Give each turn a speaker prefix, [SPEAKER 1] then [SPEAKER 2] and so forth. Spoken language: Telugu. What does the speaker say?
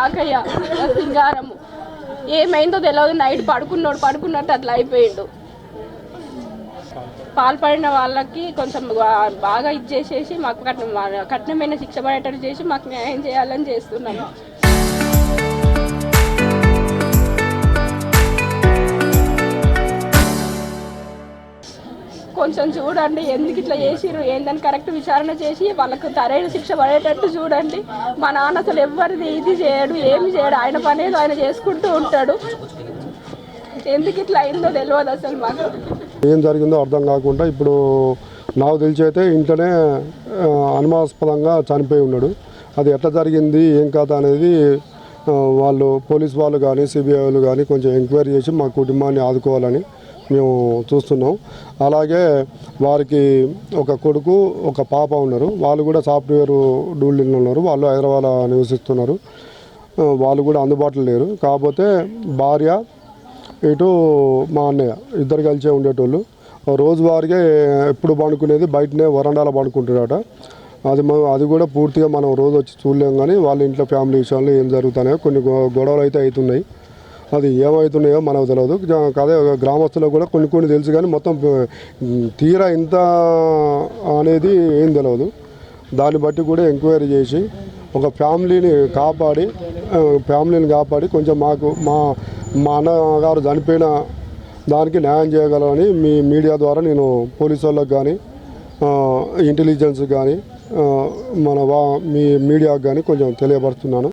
[SPEAKER 1] షాక్ అయ్యా. సింగారము ఏమైందో తెలియదు. నైట్ పడుకున్నట్టు అట్లా అయిపోయిండు. పాల్పడిన వాళ్ళకి కొంచెం బాగా ఇచ్చేసేసి మాకు కఠినమైన శిక్ష పడేటట్టు చేసి మాకు న్యాయం చేయాలని చేస్తున్నాము. కొంచెం చూడండి, ఎందుకు ఇట్లా చేసిర్రు ఏందని కరెక్ట్ విచారణ చేసి వాళ్ళకు సరైన శిక్ష పడేటట్టు చూడండి. మా నాన్న అసలు ఎవరిది ఇది చేయడు, ఏమి చేయడు. ఆయన పని ఏదో ఆయన చేసుకుంటూ ఉంటాడు. ఎందుకు ఇట్లా అయిందో తెలియదు అసలు మాకు.
[SPEAKER 2] ఏం జరిగిందో అర్థం కాకుండా ఇప్పుడు నాకు తెలిసి అయితే ఇంట్లోనే అనుమానాస్పదంగా చనిపోయి ఉన్నాడు. అది ఎట్లా జరిగింది ఏం కథ అనేది వాళ్ళు పోలీస్ వాళ్ళు కానీ సిబిఐ వాళ్ళు కానీ కొంచెం ఎంక్వైరీ చేసి మా కుటుంబాన్ని ఆదుకోవాలని మేము చూస్తున్నాం. అలాగే వారికి ఒక కొడుకు ఒక పాప ఉన్నారు. వాళ్ళు కూడా సాఫ్ట్వేర్ డ్యూటీలో ఉన్నారు. వాళ్ళు హైదరాబాద్ నివసిస్తున్నారు. వాళ్ళు కూడా అందుబాటులో లేరు. కాకపోతే భార్య ఇటు మా అన్నయ్య ఇద్దరు కలిసే ఉండేటోళ్ళు. రోజువారీగా ఎప్పుడు పండుకునేది బయటనే వరండాలో పండుకుంటున్నారట. అది కూడా పూర్తిగా మనం రోజు వచ్చి చూడలేం. కానీ వాళ్ళ ఇంట్లో ఫ్యామిలీ విషయాల్లో ఏం జరుగుతున్నాయో కొన్ని గొడవలు అయితే అవుతున్నాయి. అది ఏమవుతున్నాయో మనకు తెలియదు. అదే గ్రామస్తులకు కూడా కొన్ని తెలుసు కానీ మొత్తం తీరా ఇంత అనేది ఏం తెలియదు. దాన్ని బట్టి కూడా ఎంక్వైరీ చేసి ఒక ఫ్యామిలీని కాపాడి కొంచెం మాకు మా అన్నగారు చనిపోయిన దానికి న్యాయం చేయగలమని మీ మీడియా ద్వారా నేను పోలీసు వాళ్ళకి కానీ ఇంటెలిజెన్స్ కానీ మీ మీడియాకు కానీ కొంచెం తెలియపరుస్తున్నాను.